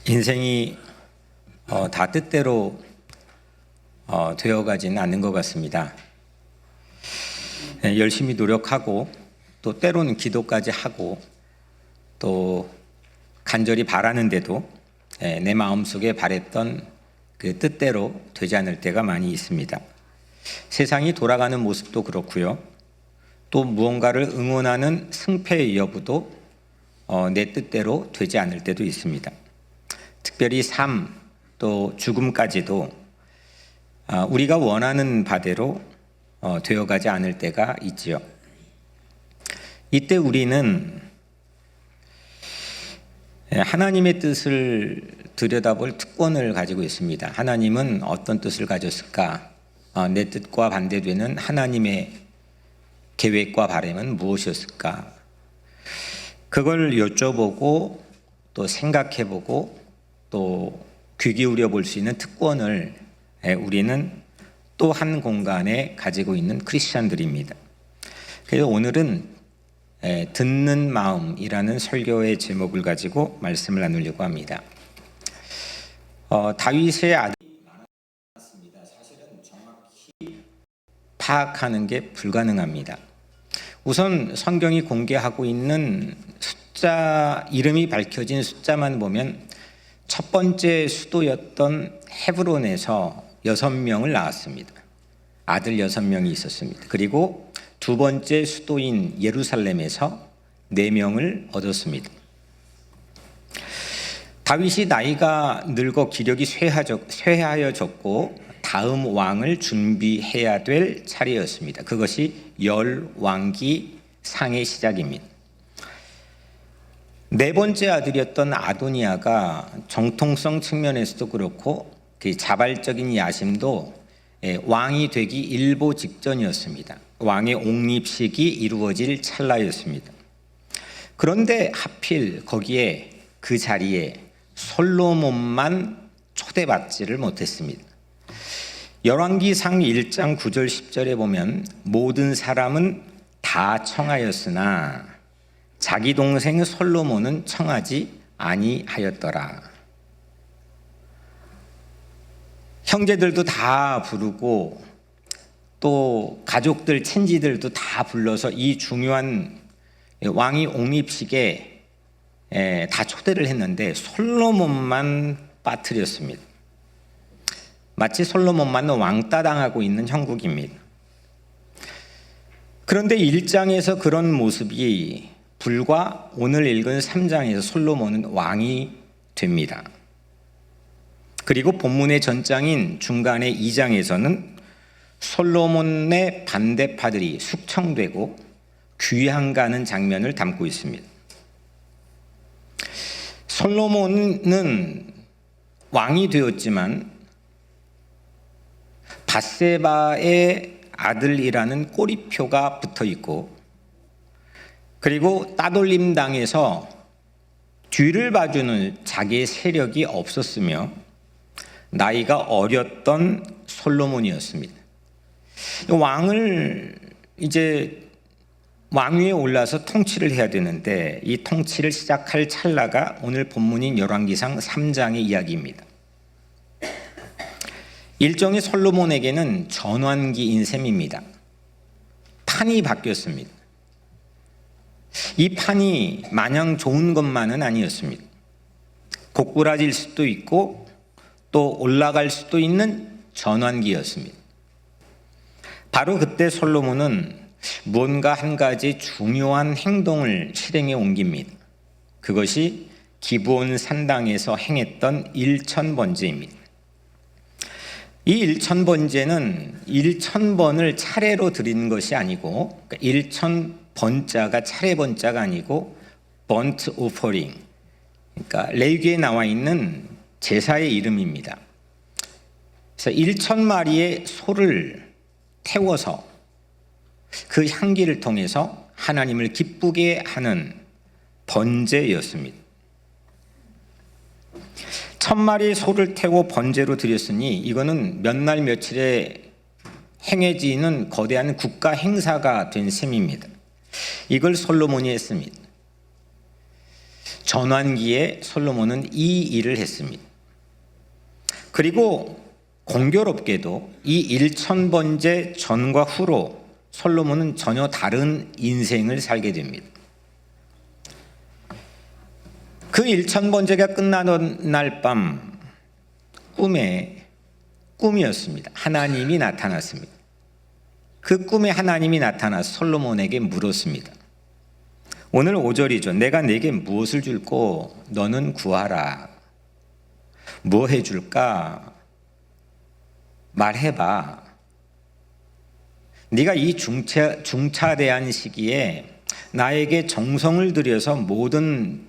인생이 다 뜻대로 되어가지는 않는 것 같습니다. 열심히 노력하고 또 때로는 기도까지 하고 또 간절히 바라는데도 내 마음속에 바랬던 그 뜻대로 되지 않을 때가 많이 있습니다. 세상이 돌아가는 모습도 그렇고요. 또 무언가를 응원하는 승패의 여부도 내 뜻대로 되지 않을 때도 있습니다. 특별히 삶 또 죽음까지도 우리가 원하는 바대로 되어가지 않을 때가 있지요. 이때 우리는 하나님의 뜻을 들여다볼 특권을 가지고 있습니다. 하나님은 어떤 뜻을 가졌을까? 내 뜻과 반대되는 하나님의 계획과 바람은 무엇이었을까? 그걸 여쭤보고 또 생각해보고 또 귀 기울여 볼 수 있는 특권을 우리는 또 한 공간에 가지고 있는 크리스찬들입니다. 그래서 오늘은 듣는 마음이라는 설교의 제목을 가지고 말씀을 나누려고 합니다. 다윗의 아들이 많았습니다. 사실은 정확히 파악하는 게 불가능합니다. 우선 성경이 공개하고 있는 숫자, 이름이 밝혀진 숫자만 보면 첫 번째 수도였던 헤브론에서 6명을 낳았습니다. 아들 6명이 있었습니다. 그리고 두 번째 수도인 예루살렘에서 4명을 얻었습니다. 다윗이 나이가 늙어 기력이 쇠하여졌고 다음 왕을 준비해야 될 차례였습니다. 그것이 열왕기 상의 시작입니다. 네 번째 아들이었던 아도니아가 정통성 측면에서도 그렇고 그 자발적인 야심도 왕이 되기 일보 직전이었습니다. 왕의 옹립식이 이루어질 찰나였습니다. 그런데 하필 거기에 그 자리에 솔로몬만 초대받지를 못했습니다. 열왕기상 1장 9절 10절에 보면 모든 사람은 다 청하였으나 자기 동생 솔로몬은 청하지 아니하였더라. 형제들도 다 부르고 또 가족들, 친지들도 다 불러서 이 중요한 왕위 옹립식에 다 초대를 했는데 솔로몬만 빠뜨렸습니다. 마치 솔로몬만 왕따 당하고 있는 형국입니다. 그런데 1장에서 그런 모습이 불과 오늘 읽은 3장에서 솔로몬은 왕이 됩니다. 그리고 본문의 전장인 중간의 2장에서는 솔로몬의 반대파들이 숙청되고 귀향가는 장면을 담고 있습니다. 솔로몬은 왕이 되었지만 밧세바의 아들이라는 꼬리표가 붙어 있고 그리고 따돌림 당해서 뒤를 봐주는 자기의 세력이 없었으며 나이가 어렸던 솔로몬이었습니다. 왕을 이제 왕위에 올라서 통치를 해야 되는데 이 통치를 시작할 찰나가 오늘 본문인 열왕기상 3장의 이야기입니다. 일종의 솔로몬에게는 전환기인 셈입니다. 판이 바뀌었습니다. 이 판이 마냥 좋은 것만은 아니었습니다. 고꾸라질 수도 있고 또 올라갈 수도 있는 전환기였습니다. 바로 그때 솔로몬은 무언가 한 가지 중요한 행동을 실행에 옮깁니다. 그것이 기브온 산당에서 행했던 1000번제입니다. 이 1000번제는 1000번을 차례로 드리는 것이 아니고 1000번자가 차례 번자가 아니고 번트 오퍼링, 그러니까 레위기에 나와 있는 제사의 이름입니다. 그래서 1000마리의 소를 태워서 그 향기를 통해서 하나님을 기쁘게 하는 번제였습니다. 1000마리의 소를 태워 번제로 드렸으니 이거는 몇 날 며칠에 행해지는 거대한 국가 행사가 된 셈입니다. 이걸 솔로몬이 했습니다. 전환기에 솔로몬은 이 일을 했습니다. 그리고 공교롭게도 이 1000번째 전과 후로 솔로몬은 전혀 다른 인생을 살게 됩니다. 그 1000번째가 끝나던 날 밤 꿈이었습니다. 하나님이 나타났습니다. 그 꿈에 하나님이 나타나 솔로몬에게 물었습니다. 오늘 5절이죠. 내가 네게 무엇을 줄꼬 너는 구하라. 뭐 해줄까? 말해봐. 네가 이 중차대한 시기에 나에게 정성을 들여서 모든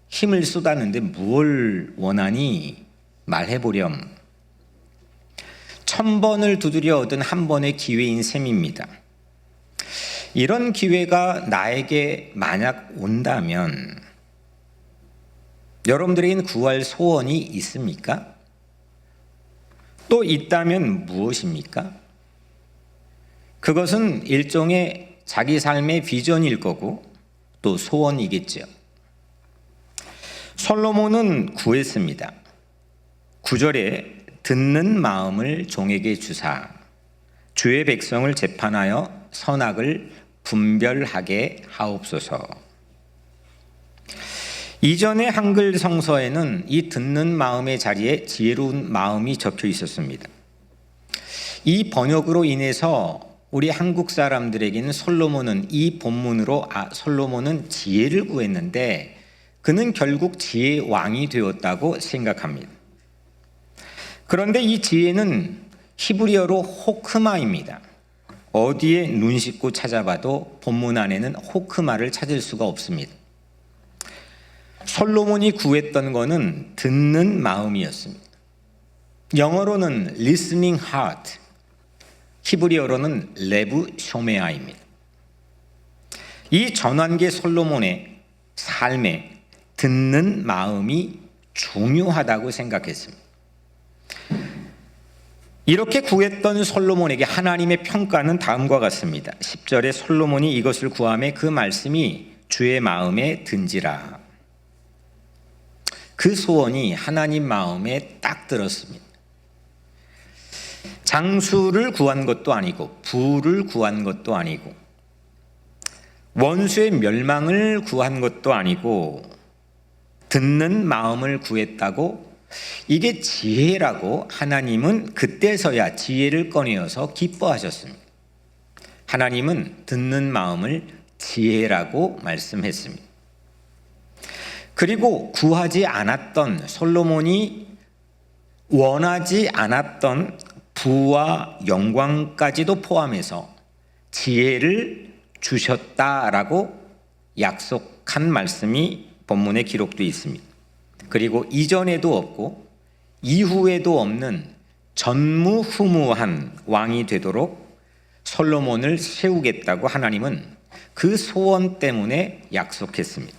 힘을 쏟았는데 무엇을 원하니? 말해보렴. 1000번을 두드려 얻은 한 번의 기회인 셈입니다. 이런 기회가 나에게 만약 온다면 여러분들에게는 구할 소원이 있습니까? 또 있다면 무엇입니까? 그것은 일종의 자기 삶의 비전일 거고 또 소원이겠죠. 솔로몬은 구했습니다. 9절에 듣는 마음을 종에게 주사 주의 백성을 재판하여 선악을 분별하게 하옵소서. 이전의 한글 성서에는 이 듣는 마음의 자리에 지혜로운 마음이 적혀 있었습니다. 이 번역으로 인해서 우리 한국 사람들에게는 솔로몬은 이 본문으로 솔로몬은 지혜를 구했는데 그는 결국 지혜의 왕이 되었다고 생각합니다. 그런데 이 지혜는 히브리어로 호크마입니다. 어디에 눈 씻고 찾아봐도 본문 안에는 호크마를 찾을 수가 없습니다. 솔로몬이 구했던 것은 듣는 마음이었습니다. 영어로는 listening heart, 히브리어로는 레브 쇼메아입니다. 이 전환기 솔로몬의 삶에 듣는 마음이 중요하다고 생각했습니다. 이렇게 구했던 솔로몬에게 하나님의 평가는 다음과 같습니다. 10절에 솔로몬이 이것을 구하매 그 말씀이 주의 마음에 든지라. 그 소원이 하나님 마음에 딱 들었습니다. 장수를 구한 것도 아니고 부를 구한 것도 아니고 원수의 멸망을 구한 것도 아니고 듣는 마음을 구했다고 이게 지혜라고 하나님은 그때서야 지혜를 꺼내어서 기뻐하셨습니다. 하나님은 듣는 마음을 지혜라고 말씀했습니다. 그리고 구하지 않았던 솔로몬이 원하지 않았던 부와 영광까지도 포함해서 지혜를 주셨다라고 약속한 말씀이 본문에 기록되어 있습니다. 그리고 이전에도 없고 이후에도 없는 전무후무한 왕이 되도록 솔로몬을 세우겠다고 하나님은 그 소원 때문에 약속했습니다.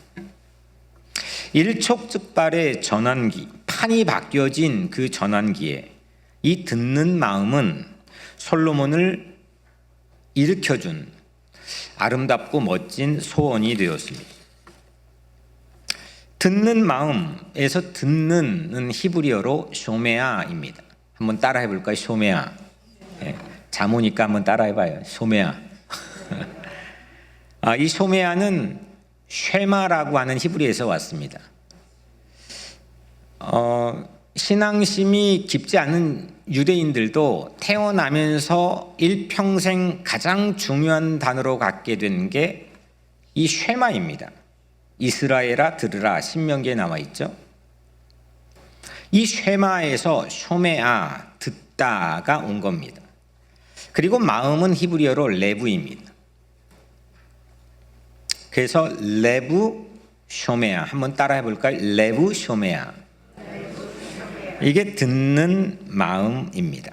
일촉즉발의 전환기, 판이 바뀌어진 그 전환기에 이 듣는 마음은 솔로몬을 일으켜준 아름답고 멋진 소원이 되었습니다. 듣는 마음에서 듣는은 히브리어로 쇼메아입니다. 한번 따라해 볼까요? 쇼메아. 네, 잠 오니까 한번 따라해 봐요. 쇼메아. 이 쇼메아는 쉐마라고 하는 히브리에서 왔습니다. 신앙심이 깊지 않은 유대인들도 태어나면서 일평생 가장 중요한 단어로 갖게 된 게 이 쉐마입니다. 이스라엘아 들으라 신명기에 나와 있죠. 이 쉐마에서 쇼메아 듣다가 온 겁니다. 그리고 마음은 히브리어로 레브입니다. 그래서 레브 쇼메아 한번 따라해 볼까요? 레브 쇼메아. 이게 듣는 마음입니다.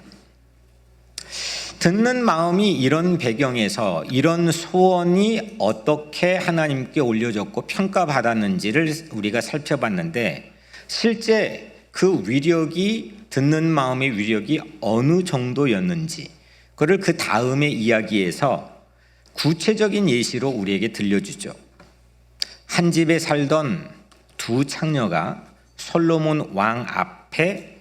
듣는 마음이 이런 배경에서 이런 소원이 어떻게 하나님께 올려졌고 평가받았는지를 우리가 살펴봤는데 실제 그 위력이 듣는 마음의 위력이 어느 정도였는지 그를 그 다음의 이야기에서 구체적인 예시로 우리에게 들려주죠. 한 집에 살던 두 창녀가 솔로몬 왕 앞에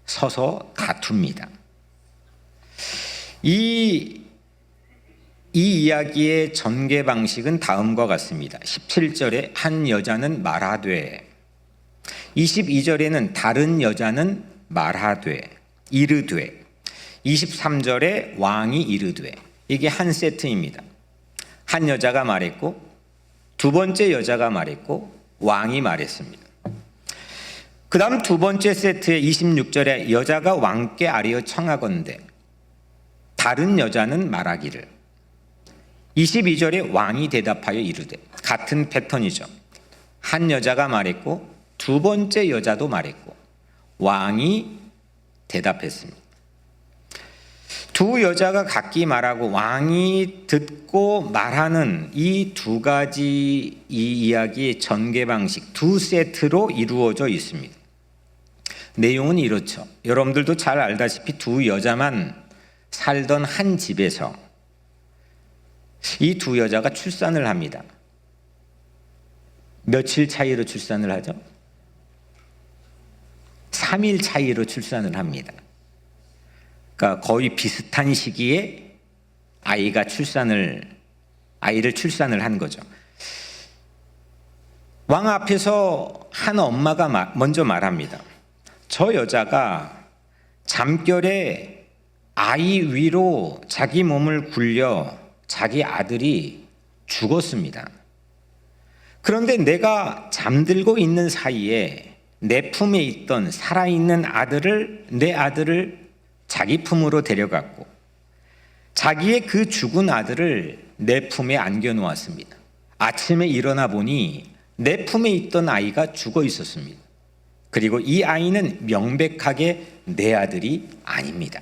서서 다툽니다. 이 이야기의 전개 방식은 다음과 같습니다. 17절에 한 여자는 말하되, 22절에는 다른 여자는 말하되 이르되, 23절에 왕이 이르되. 이게 한 세트입니다. 한 여자가 말했고 두 번째 여자가 말했고 왕이 말했습니다. 그 다음 두 번째 세트의 26절에 여자가 왕께 아뢰어 청하건대 다른 여자는 말하기를, 22절에 왕이 대답하여 이르되. 같은 패턴이죠. 한 여자가 말했고 두 번째 여자도 말했고 왕이 대답했습니다. 두 여자가 각기 말하고 왕이 듣고 말하는 이 두 가지 이 이야기의 전개 방식 두 세트로 이루어져 있습니다. 내용은 이렇죠. 여러분들도 잘 알다시피 두 여자만 살던 한 집에서 이 두 여자가 출산을 합니다. 며칠 차이로 출산을 하죠? 3일 차이로 출산을 합니다. 그러니까 거의 비슷한 시기에 아이를 출산을 한 거죠. 왕 앞에서 한 엄마가 먼저 말합니다. 저 여자가 잠결에 아이 위로 자기 몸을 굴려 자기 아들이 죽었습니다. 그런데 내가 잠들고 있는 사이에 내 품에 있던 살아있는 내 아들을 자기 품으로 데려갔고 자기의 그 죽은 아들을 내 품에 안겨 놓았습니다. 아침에 일어나 보니 내 품에 있던 아이가 죽어 있었습니다. 그리고 이 아이는 명백하게 내 아들이 아닙니다.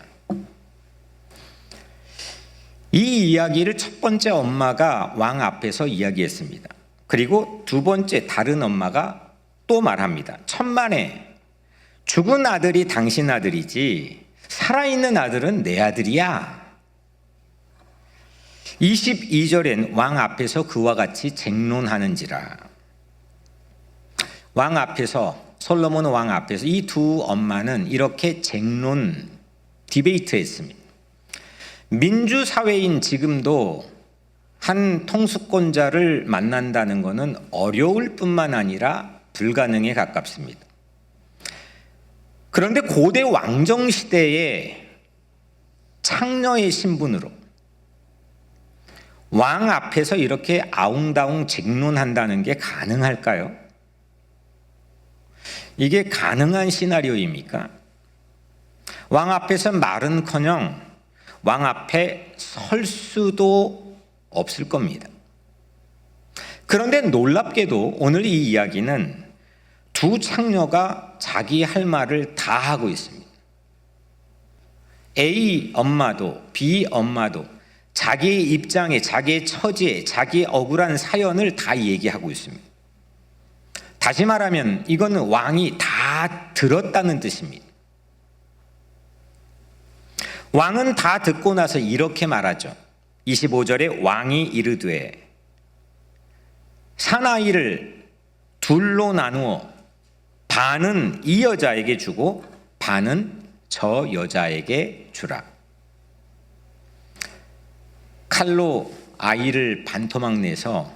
이 이야기를 첫 번째 엄마가 왕 앞에서 이야기했습니다. 그리고 두 번째 다른 엄마가 또 말합니다. 천만에 죽은 아들이 당신 아들이지 살아있는 아들은 내 아들이야. 22절엔 왕 앞에서 그와 같이 쟁론하는지라. 왕 앞에서, 솔로몬 왕 앞에서 이 두 엄마는 이렇게 디베이트 했습니다. 민주사회인 지금도 한 통수권자를 만난다는 것은 어려울 뿐만 아니라 불가능에 가깝습니다. 그런데 고대 왕정시대에 창녀의 신분으로 왕 앞에서 이렇게 아웅다웅 쟁론한다는 게 가능할까요? 이게 가능한 시나리오입니까? 왕 앞에서 말은커녕 왕 앞에 설 수도 없을 겁니다. 그런데 놀랍게도 오늘 이 이야기는 두 창녀가 자기 할 말을 다 하고 있습니다. A 엄마도 B 엄마도 자기의 입장에, 자기의 처지에, 자기의 억울한 사연을 다 얘기하고 있습니다. 다시 말하면 이거는 왕이 다 들었다는 뜻입니다. 왕은 다 듣고 나서 이렇게 말하죠. 25절에 왕이 이르되 사나이를 둘로 나누어 반은 이 여자에게 주고 반은 저 여자에게 주라. 칼로 아이를 반토막 내서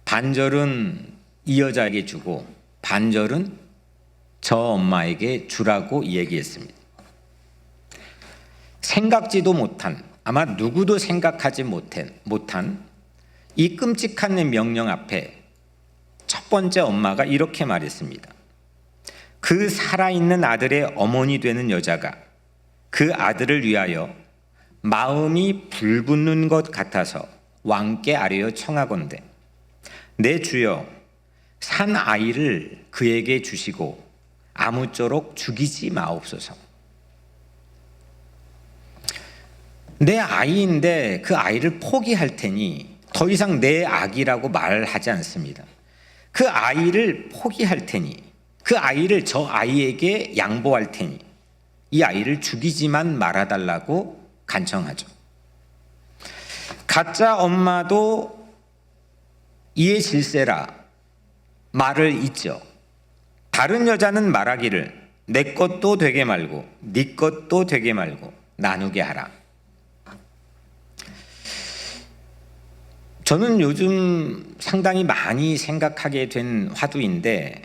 반절은 이 여자에게 주고 반절은 저 엄마에게 주라고 얘기했습니다. 생각지도 못한, 아마 누구도 생각하지 못한 이 끔찍한 명령 앞에 첫 번째 엄마가 이렇게 말했습니다. 그 살아있는 아들의 어머니 되는 여자가 그 아들을 위하여 마음이 불붙는 것 같아서 왕께 아뢰어 청하건대 내 주여 산 아이를 그에게 주시고 아무쪼록 죽이지 마옵소서. 내 아이인데 그 아이를 포기할 테니 더 이상 내 아기라고 말하지 않습니다. 그 아이를 포기할 테니 그 아이를 저 아이에게 양보할 테니 이 아이를 죽이지만 말아달라고 간청하죠. 가짜 엄마도 이에 질세라 말을 잇죠. 다른 여자는 말하기를 내 것도 되게 말고 네 것도 되게 말고 나누게 하라. 저는 요즘 상당히 많이 생각하게 된 화두인데,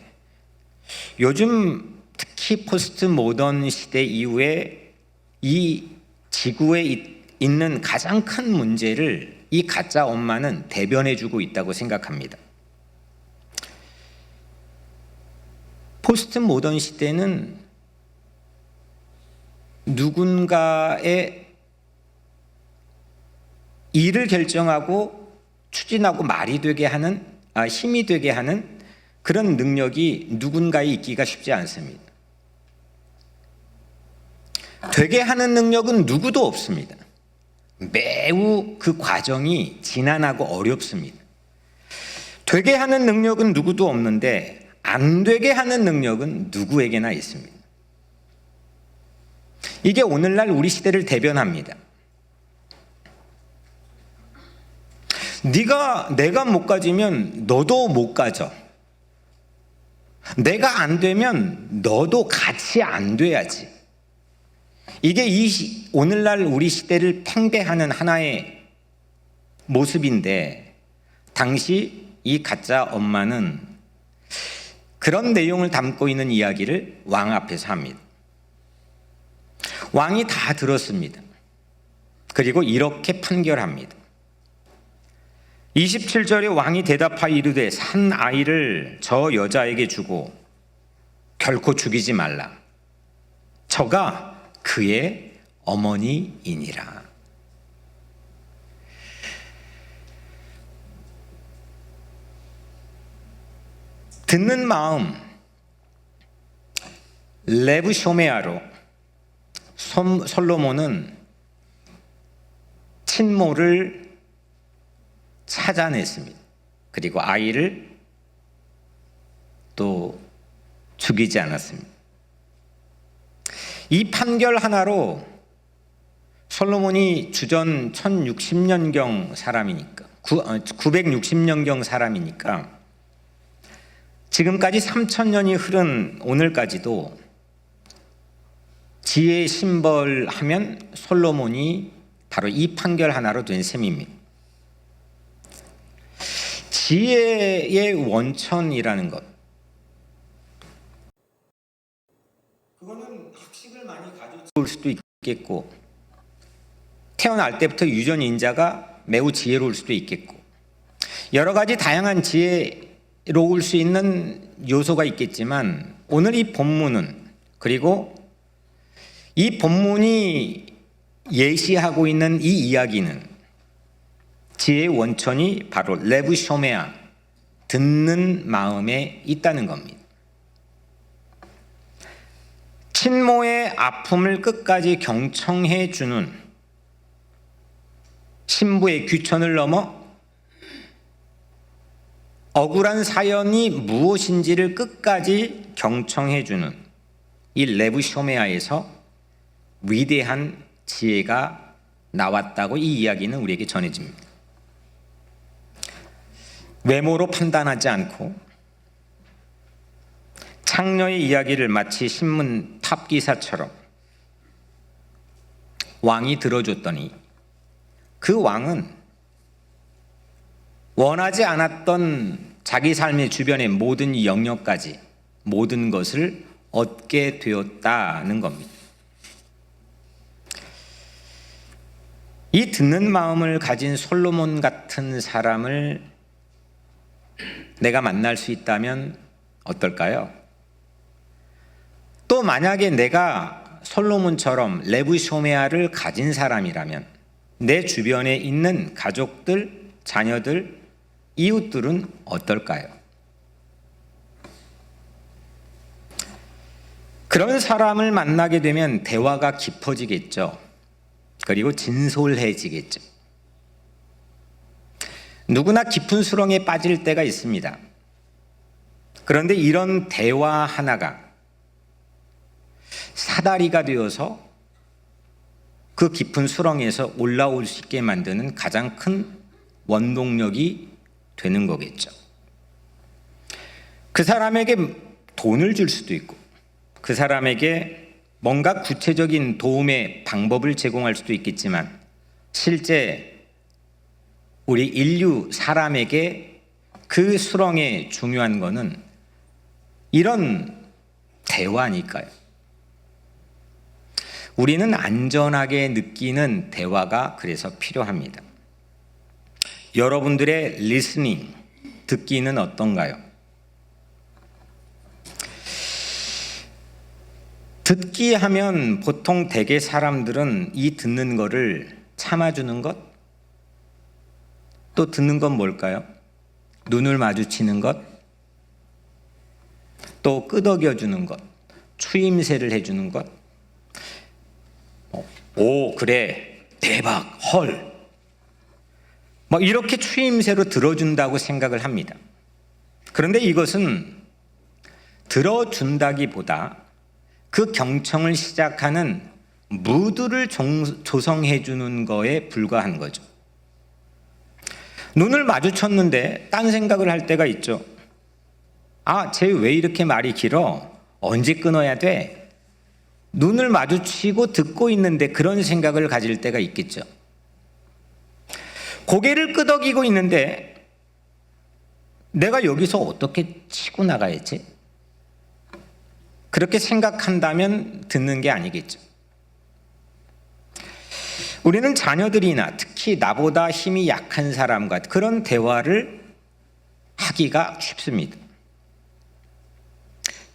요즘 특히 포스트 모던 시대 이후에 이 지구에 있는 가장 큰 문제를 이 가짜 엄마는 대변해주고 있다고 생각합니다. 포스트 모던 시대는 누군가의 일을 결정하고 추진하고 말이 되게 하는, 힘이 되게 하는 그런 능력이 누군가에 있기가 쉽지 않습니다. 되게 하는 능력은 누구도 없습니다. 매우 그 과정이 지난하고 어렵습니다. 되게 하는 능력은 누구도 없는데 안 되게 하는 능력은 누구에게나 있습니다. 이게 오늘날 우리 시대를 대변합니다. 내가 못 가지면 너도 못 가져. 내가 안 되면 너도 같이 안 돼야지. 이게 오늘날 우리 시대를 팽배하는 하나의 모습인데, 당시 이 가짜 엄마는 그런 내용을 담고 있는 이야기를 왕 앞에서 합니다. 왕이 다 들었습니다. 그리고 이렇게 판결합니다. 27절에 왕이 대답하여 이르되 산 아이를 저 여자에게 주고 결코 죽이지 말라. 저가 그의 어머니이니라. 듣는 마음, 레브쇼메아로 솔로몬은 친모를 찾아냈습니다. 그리고 아이를 또 죽이지 않았습니다. 이 판결 하나로 솔로몬이 주전 1060년경 사람이니까, 960년경 사람이니까 지금까지 3000년이 흐른 오늘까지도 지혜의 심벌 하면 솔로몬이 바로 이 판결 하나로 된 셈입니다. 지혜의 원천이라는 것, 그거는 학식을 많이 가져올 수도 있겠고, 태어날 때부터 유전인자가 매우 지혜로울 수도 있겠고, 여러 가지 다양한 지혜로울 수 있는 요소가 있겠지만, 오늘 이 본문은, 그리고 이 본문이 예시하고 있는 이 이야기는 지혜의 원천이 바로 레브쇼메아, 듣는 마음에 있다는 겁니다. 친모의 아픔을 끝까지 경청해 주는 신부의 귀천을 넘어 억울한 사연이 무엇인지를 끝까지 경청해 주는 이 레브쇼메아에서 위대한 지혜가 나왔다고 이 이야기는 우리에게 전해집니다. 외모로 판단하지 않고 창녀의 이야기를 마치 신문 탑 기사처럼 왕이 들어줬더니 그 왕은 원하지 않았던 자기 삶의 주변의 모든 영역까지 모든 것을 얻게 되었다는 겁니다. 이 듣는 마음을 가진 솔로몬 같은 사람을 내가 만날 수 있다면 어떨까요? 또 만약에 내가 솔로몬처럼 레브쇼메아를 가진 사람이라면 내 주변에 있는 가족들, 자녀들, 이웃들은 어떨까요? 그런 사람을 만나게 되면 대화가 깊어지겠죠. 그리고 진솔해지겠죠. 누구나 깊은 수렁에 빠질 때가 있습니다. 그런데 이런 대화 하나가 사다리가 되어서 그 깊은 수렁에서 올라올 수 있게 만드는 가장 큰 원동력이 되는 거겠죠. 그 사람에게 돈을 줄 수도 있고 그 사람에게 뭔가 구체적인 도움의 방법을 제공할 수도 있겠지만 실제 우리 인류 사람에게 그 수렁에 중요한 거는 이런 대화니까요. 우리는 안전하게 느끼는 대화가 그래서 필요합니다. 여러분들의 리스닝, 듣기는 어떤가요? 듣기 하면 보통 대개 사람들은 이 듣는 거를 참아주는 것, 또 듣는 건 뭘까요? 눈을 마주치는 것, 또 끄덕여주는 것, 추임새를 해주는 것. 오, 그래, 대박, 헐. 뭐 이렇게 추임새로 들어준다고 생각을 합니다. 그런데 이것은 들어준다기보다 그 경청을 시작하는 무드를 조성해 주는 거에 불과한 거죠. 눈을 마주쳤는데 딴 생각을 할 때가 있죠. 아, 쟤 왜 이렇게 말이 길어? 언제 끊어야 돼? 눈을 마주치고 듣고 있는데 그런 생각을 가질 때가 있겠죠. 고개를 끄덕이고 있는데 내가 여기서 어떻게 치고 나가야지? 그렇게 생각한다면 듣는 게 아니겠죠. 우리는 자녀들이나 특히 나보다 힘이 약한 사람과 그런 대화를 하기가 쉽습니다.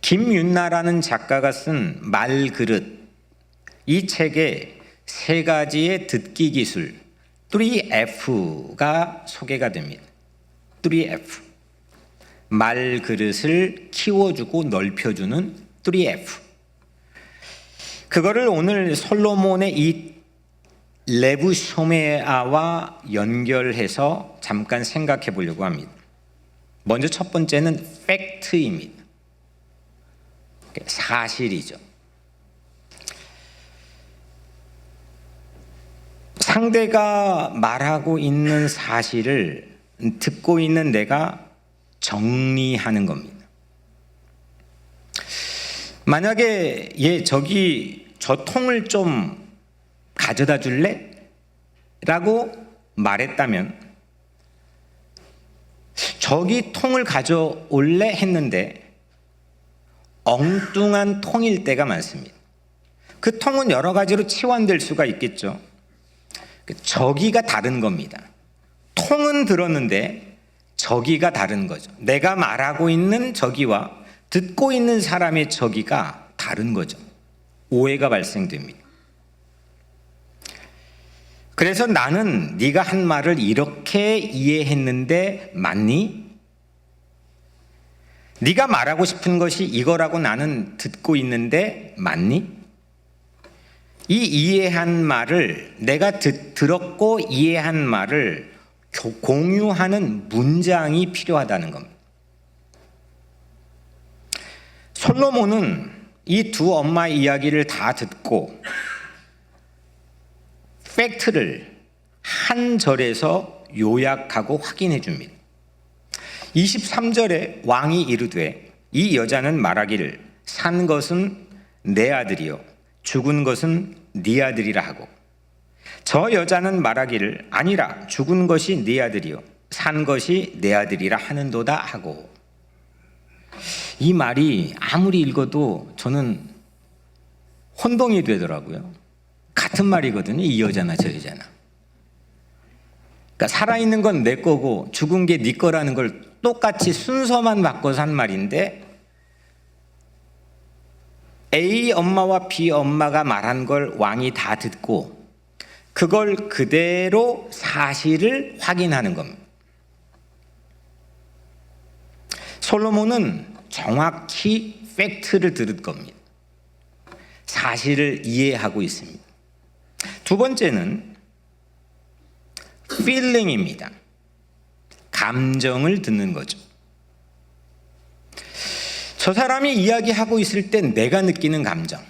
김윤나라는 작가가 쓴 말그릇, 이 책에 세 가지의 듣기 기술 3F가 소개가 됩니다. 3F. 말그릇을 키워주고 넓혀주는 3F. 그거를 오늘 솔로몬의 이 레브 쇼메아와 연결해서 잠깐 생각해 보려고 합니다. 먼저 첫 번째는 팩트입니다. 사실이죠. 상대가 말하고 있는 사실을 듣고 있는 내가 정리하는 겁니다. 만약에 저기 저 통을 좀 가져다 줄래? 라고 말했다면 저기 통을 가져올래? 했는데 엉뚱한 통일 때가 많습니다. 그 통은 여러 가지로 치환될 수가 있겠죠. 저기가 다른 겁니다. 통은 들었는데 저기가 다른 거죠. 내가 말하고 있는 저기와 듣고 있는 사람의 저기가 다른 거죠. 오해가 발생됩니다. 그래서 나는 네가 한 말을 이렇게 이해했는데 맞니? 네가 말하고 싶은 것이 이거라고 나는 듣고 있는데 맞니? 이 이해한 말을 내가 들었고 이해한 말을 공유하는 문장이 필요하다는 겁니다. 솔로몬은 이 두 엄마의 이야기를 다 듣고 팩트를 한 절에서 요약하고 확인해 줍니다. 23절에 왕이 이르되 이 여자는 말하기를 산 것은 내 아들이요 죽은 것은 네 아들이라 하고 저 여자는 말하기를 아니라 죽은 것이 네 아들이요 산 것이 내 아들이라 하는도다 하고. 이 말이 아무리 읽어도 저는 혼동이 되더라고요. 같은 말이거든요. 이 여자나 저 여자나. 그러니까 살아있는 건 내 거고 죽은 게 네 거라는 걸 똑같이 순서만 바꿔서 한 말인데 A 엄마와 B 엄마가 말한 걸 왕이 다 듣고 그걸 그대로 사실을 확인하는 겁니다. 솔로몬은 정확히 팩트를 들은 겁니다. 사실을 이해하고 있습니다. 두 번째는 feeling입니다. 감정을 듣는 거죠. 저 사람이 이야기하고 있을 때 내가 느끼는 감정,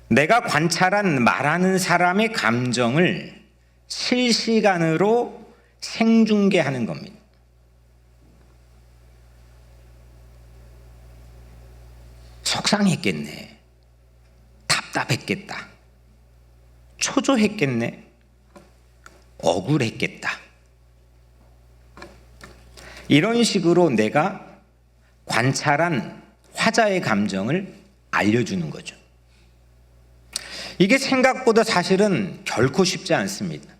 내가 관찰한 말하는 사람의 감정을 실시간으로 생중계하는 겁니다. 속상했겠네, 답답했겠다, 초조했겠네, 억울했겠다. 이런 식으로 내가 관찰한 화자의 감정을 알려주는 거죠. 이게 생각보다 사실은 결코 쉽지 않습니다.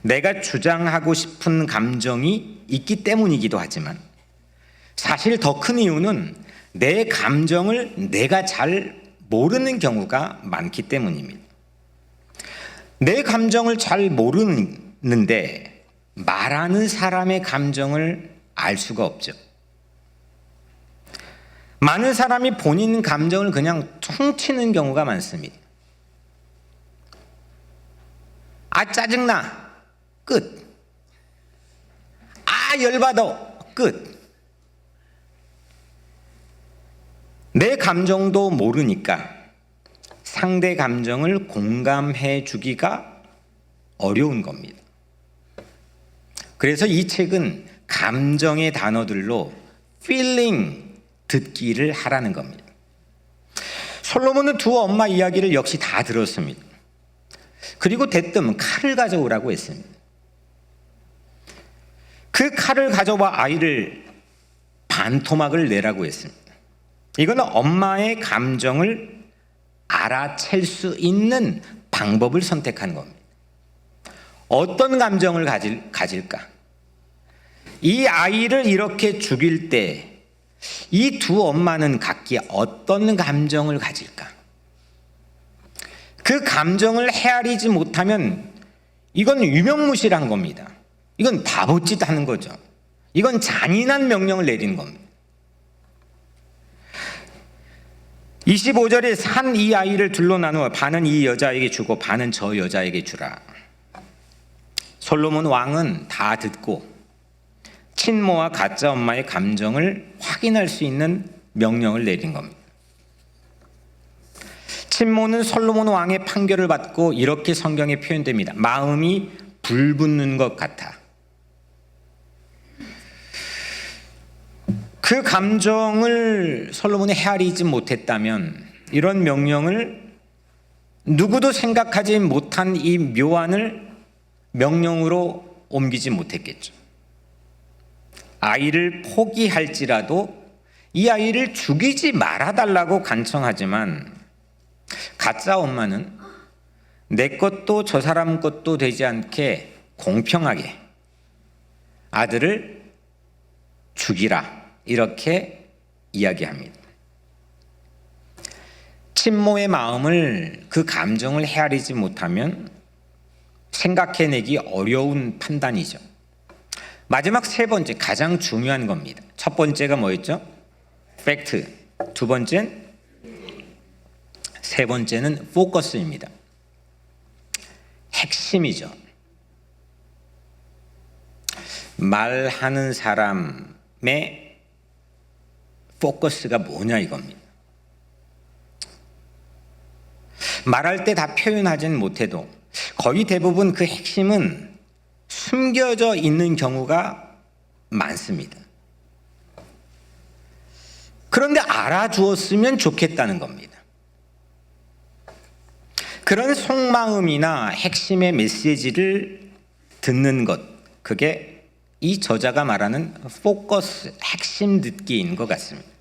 내가 주장하고 싶은 감정이 있기 때문이기도 하지만 사실 더 큰 이유는 내 감정을 내가 잘 모르는 경우가 많기 때문입니다. 내 감정을 잘 모르는데 말하는 사람의 감정을 알 수가 없죠. 많은 사람이 본인 감정을 그냥 퉁치는 경우가 많습니다. 아, 짜증나, 끝. 아, 열받아, 끝. 내 감정도 모르니까 상대 감정을 공감해 주기가 어려운 겁니다. 그래서 이 책은 감정의 단어들로 feeling 듣기를 하라는 겁니다. 솔로몬은 두 엄마 이야기를 역시 다 들었습니다. 그리고 대뜸 칼을 가져오라고 했습니다. 그 칼을 가져와 아이를 반토막을 내라고 했습니다. 이건 엄마의 감정을 알아챌 수 있는 방법을 선택한 겁니다. 어떤 감정을 가질까? 이 아이를 이렇게 죽일 때 이 두 엄마는 각기 어떤 감정을 가질까? 그 감정을 헤아리지 못하면 이건 유명무실한 겁니다. 이건 바보짓 하는 거죠. 이건 잔인한 명령을 내리는 겁니다. 25절에 산 이 아이를 둘로 나누어 반은 이 여자에게 주고 반은 저 여자에게 주라. 솔로몬 왕은 다 듣고 친모와 가짜 엄마의 감정을 확인할 수 있는 명령을 내린 겁니다. 친모는 솔로몬 왕의 판결을 받고 이렇게 성경에 표현됩니다. 마음이 불붙는 것 같아. 그 감정을 솔로몬이 헤아리지 못했다면 이런 명령을 누구도 생각하지 못한 이 묘안을 명령으로 옮기지 못했겠죠. 아이를 포기할지라도 이 아이를 죽이지 말아달라고 간청하지만 가짜 엄마는 내 것도 저 사람 것도 되지 않게 공평하게 아들을 죽이라 이렇게 이야기합니다. 친모의 마음을, 그 감정을 헤아리지 못하면 생각해내기 어려운 판단이죠. 마지막 세 번째, 가장 중요한 겁니다. 첫 번째가 뭐였죠? 팩트. 두 번째는, 세 번째는 포커스입니다. 핵심이죠. 말하는 사람의 포커스가 뭐냐 이겁니다. 말할 때 다 표현하지는 못해도 거의 대부분 그 핵심은 숨겨져 있는 경우가 많습니다. 그런데 알아주었으면 좋겠다는 겁니다. 그런 속마음이나 핵심의 메시지를 듣는 것, 그게 이 저자가 말하는 포커스, 핵심 듣기인 것 같습니다.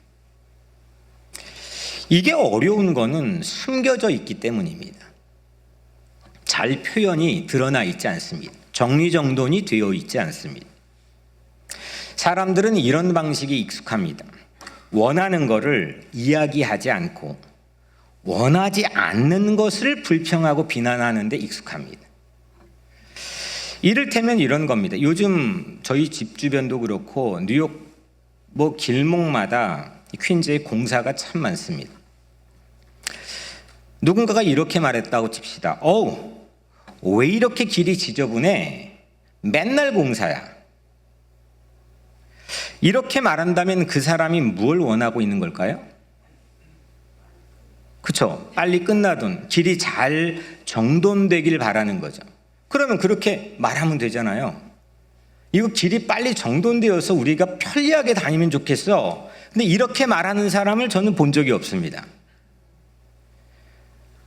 이게 어려운 거는 숨겨져 있기 때문입니다. 잘 표현이 드러나 있지 않습니다. 정리정돈이 되어 있지 않습니다. 사람들은 이런 방식이 익숙합니다. 원하는 것을 이야기하지 않고 원하지 않는 것을 불평하고 비난하는 데 익숙합니다. 이를테면 이런 겁니다. 요즘 저희 집 주변도 그렇고 뉴욕 길목마다 퀸즈에 공사가 참 많습니다. 누군가가 이렇게 말했다고 칩시다. 왜 이렇게 길이 지저분해? 맨날 공사야. 이렇게 말한다면 그 사람이 뭘 원하고 있는 걸까요? 그렇죠? 빨리 끝나든 길이 잘 정돈되길 바라는 거죠. 그러면 그렇게 말하면 되잖아요. 이거 길이 빨리 정돈되어서 우리가 편리하게 다니면 좋겠어. 근데 이렇게 말하는 사람을 저는 본 적이 없습니다.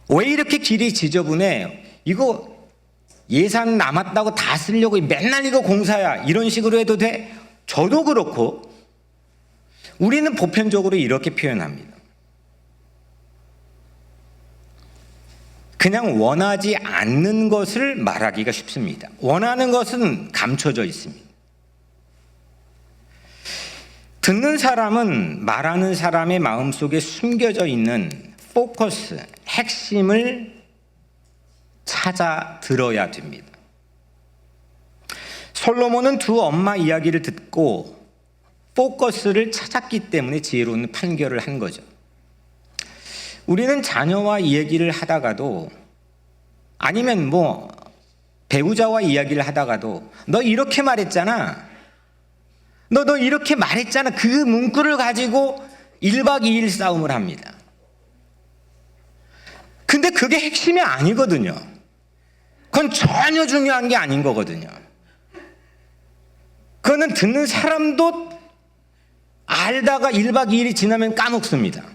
왜 이렇게 길이 지저분해? 이거 예산 남았다고 다 쓰려고 맨날 이거 공사야. 이런 식으로 해도 돼? 저도 그렇고 우리는 보편적으로 이렇게 표현합니다. 그냥 원하지 않는 것을 말하기가 쉽습니다. 원하는 것은 감춰져 있습니다. 듣는 사람은 말하는 사람의 마음속에 숨겨져 있는 포커스, 핵심을 찾아 들어야 됩니다. 솔로몬은 두 엄마 이야기를 듣고 포커스를 찾았기 때문에 지혜로운 판결을 한 거죠. 우리는 자녀와 얘기를 하다가도 아니면 배우자와 이야기를 하다가도 너 이렇게 말했잖아. 너 이렇게 말했잖아. 그 문구를 가지고 1박 2일 싸움을 합니다. 근데 그게 핵심이 아니거든요. 그건 전혀 중요한 게 아닌 거거든요. 그거는 듣는 사람도 알다가 1박 2일이 지나면 까먹습니다.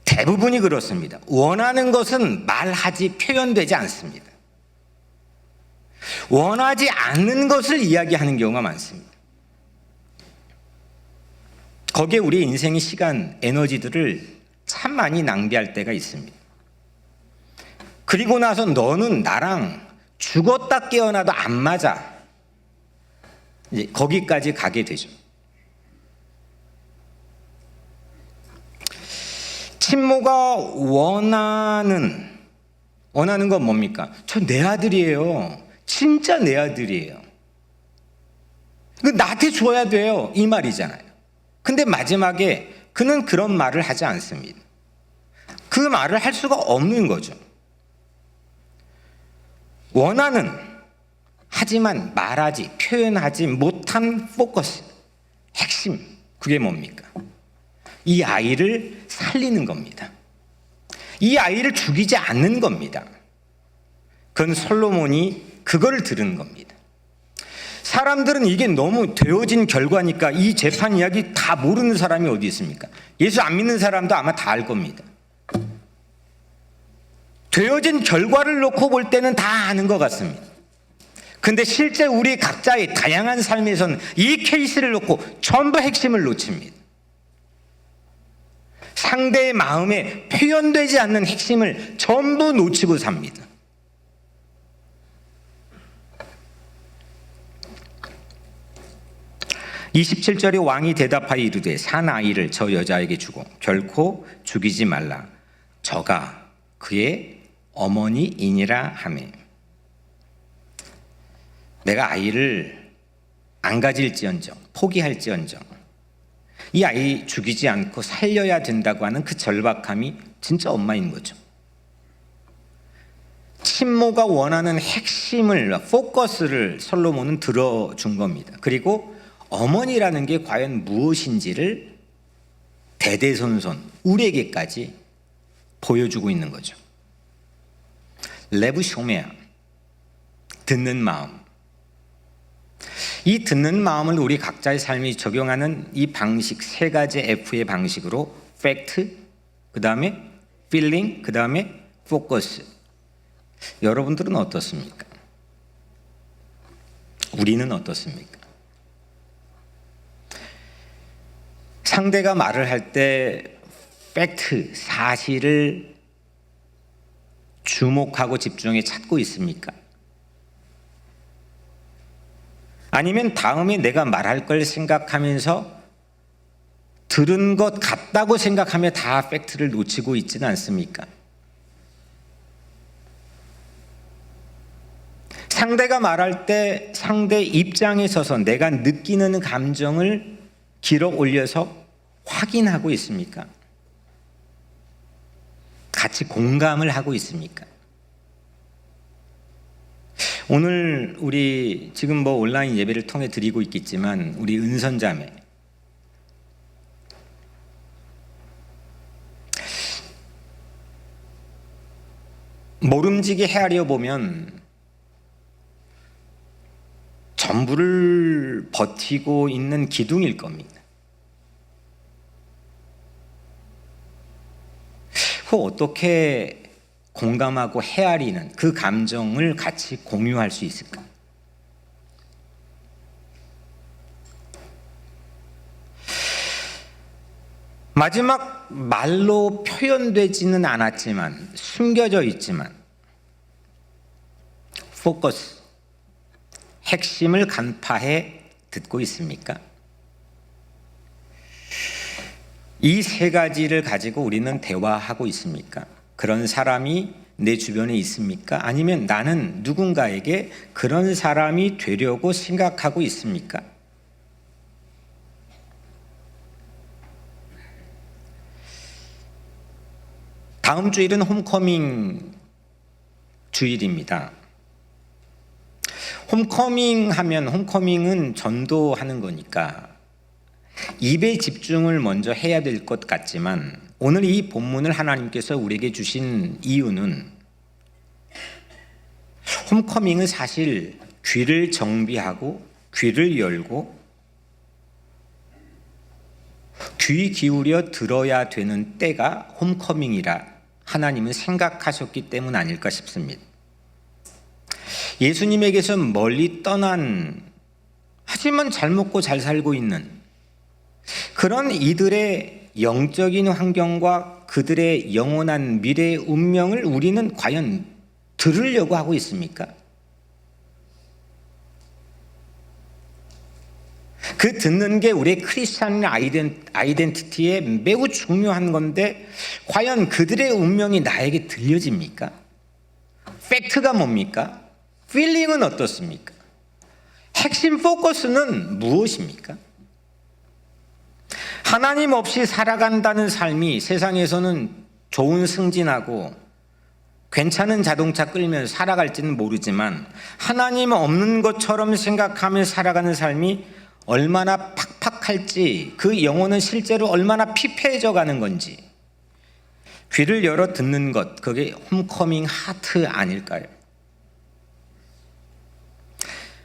대부분이 그렇습니다. 원하는 것은 말하지 표현되지 않습니다. 원하지 않는 것을 이야기하는 경우가 많습니다. 거기에 우리 인생의 시간, 에너지들을 참 많이 낭비할 때가 있습니다. 그리고 나서 너는 나랑 죽었다 깨어나도 안 맞아. 이제 거기까지 가게 되죠. 친모가 원하는 건 뭡니까? 저 내 아들이에요. 진짜 내 아들이에요. 나한테 줘야 돼요. 이 말이잖아요. 근데 마지막에 그는 그런 말을 하지 않습니다. 그 말을 할 수가 없는 거죠. 원하는, 하지만 말하지, 표현하지 못한 포커스, 핵심, 그게 뭡니까? 이 아이를 살리는 겁니다. 이 아이를 죽이지 않는 겁니다. 그건 솔로몬이 그걸 들은 겁니다. 사람들은 이게 너무 되어진 결과니까 이 재판 이야기 다 모르는 사람이 어디 있습니까? 예수 안 믿는 사람도 아마 다 알 겁니다. 되어진 결과를 놓고 볼 때는 다 아는 것 같습니다. 근데 실제 우리 각자의 다양한 삶에서는 이 케이스를 놓고 전부 핵심을 놓칩니다. 상대의 마음에 표현되지 않는 핵심을 전부 놓치고 삽니다. (27절에) 왕이 대답하여 이르되 산 아이를 저 여자에게 주고 결코 죽이지 말라. 저가 그의 어머니이니라 하매. 내가 아이를 안 가질지언정 포기할지언정 이 아이 죽이지 않고 살려야 된다고 하는 그 절박함이 진짜 엄마인 거죠. 친모가 원하는 핵심을, 포커스를 솔로몬은 들어준 겁니다. 그리고 어머니라는 게 과연 무엇인지를 대대손손 우리에게까지 보여주고 있는 거죠. 레브 쇼메아, 듣는 마음. 이 듣는 마음을 우리 각자의 삶이 적용하는 이 방식, 세 가지 F의 방식으로 팩트, 그 다음에 필링, 그 다음에 포커스. 여러분들은 어떻습니까? 우리는 어떻습니까? 상대가 말을 할 때 팩트, 사실을 주목하고 집중해 찾고 있습니까? 아니면 다음에 내가 말할 걸 생각하면서 들은 것 같다고 생각하며 다 팩트를 놓치고 있지는 않습니까? 상대가 말할 때 상대 입장에 서서 내가 느끼는 감정을 기록 올려서 확인하고 있습니까? 같이 공감을 하고 있습니까? 오늘 우리 지금 온라인 예배를 통해 드리고 있겠지만 우리 은선자매 모름지기 헤아려 보면 전부를 버티고 있는 기둥일 겁니다. 그 어떻게 공감하고 헤아리는 그 감정을 같이 공유할 수 있을까? 마지막 말로 표현되지는 않았지만 숨겨져 있지만 포커스, 핵심을 간파해 듣고 있습니까? 이 세 가지를 가지고 우리는 대화하고 있습니까? 그런 사람이 내 주변에 있습니까? 아니면 나는 누군가에게 그런 사람이 되려고 생각하고 있습니까? 다음 주일은 홈커밍 주일입니다. 홈커밍 하면 홈커밍은 전도하는 거니까 입에 집중을 먼저 해야 될 것 같지만 오늘 이 본문을 하나님께서 우리에게 주신 이유는 홈커밍은 사실 귀를 정비하고 귀를 열고 귀 기울여 들어야 되는 때가 홈커밍이라 하나님은 생각하셨기 때문 아닐까 싶습니다. 예수님에게서 멀리 떠난 하지만 잘 먹고 잘 살고 있는 그런 이들의 영적인 환경과 그들의 영원한 미래의 운명을 우리는 과연 들으려고 하고 있습니까? 그 듣는 게 우리의 크리스찬 아이덴티티에 매우 중요한 건데 과연 그들의 운명이 나에게 들려집니까? 팩트가 뭡니까? 필링은 어떻습니까? 핵심 포커스는 무엇입니까? 하나님 없이 살아간다는 삶이 세상에서는 좋은 승진하고 괜찮은 자동차 끌면서 살아갈지는 모르지만 하나님 없는 것처럼 생각하며 살아가는 삶이 얼마나 팍팍할지, 그 영혼은 실제로 얼마나 피폐해져 가는 건지 귀를 열어 듣는 것, 그게 홈커밍 하트 아닐까요?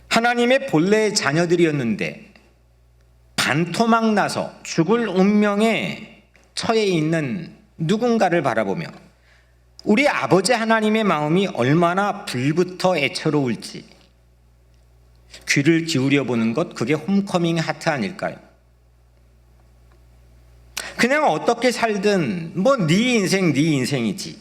하나님의 본래의 자녀들이었는데 반토막 나서 죽을 운명에 처해 있는 누군가를 바라보며 우리 아버지 하나님의 마음이 얼마나 불부터 애처로울지 귀를 기울여 보는 것, 그게 홈커밍 하트 아닐까요? 그냥 어떻게 살든 뭐 네 인생 네 인생이지,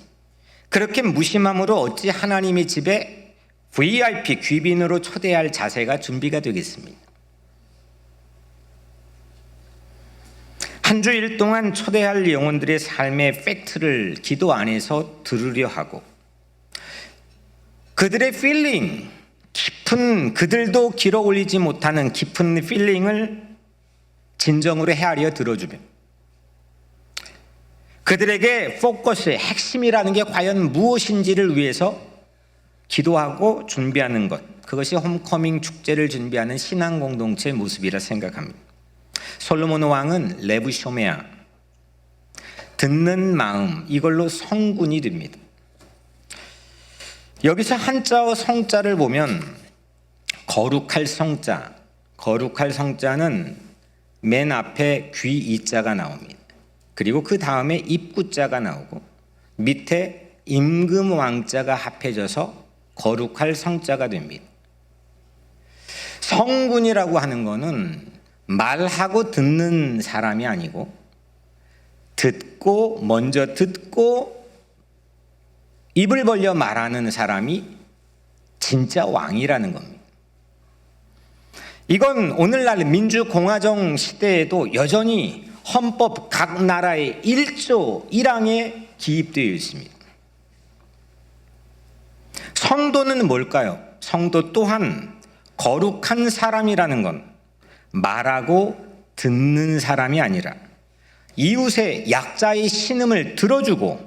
그렇게 무심함으로 어찌 하나님의 집에 VIP 귀빈으로 초대할 자세가 준비가 되겠습니다. 한 주일 동안 초대할 영혼들의 삶의 팩트를 기도 안에서 들으려 하고 그들의 필링, 깊은, 그들도 길어 올리지 못하는 깊은 필링을 진정으로 헤아려 들어주며 그들에게 포커스의 핵심이라는 게 과연 무엇인지를 위해서 기도하고 준비하는 것, 그것이 홈커밍 축제를 준비하는 신앙 공동체의 모습이라 생각합니다. 솔로몬 왕은 레브쇼메아, 듣는 마음, 이걸로 성군이 됩니다. 여기서 한자와 성자를 보면 거룩할 성자, 거룩할 성자는 맨 앞에 귀 이자가 나옵니다. 그리고 그 다음에 입구자가 나오고 밑에 임금 왕자가 합해져서 거룩할 성자가 됩니다. 성군이라고 하는 거는 말하고 듣는 사람이 아니고 듣고 먼저 듣고 입을 벌려 말하는 사람이 진짜 왕이라는 겁니다. 이건 오늘날 민주공화정 시대에도 여전히 헌법 각 나라의 1조 1항에 기입되어 있습니다. 성도는 뭘까요? 성도 또한 거룩한 사람이라는 건 말하고 듣는 사람이 아니라 이웃의 약자의 신음을 들어주고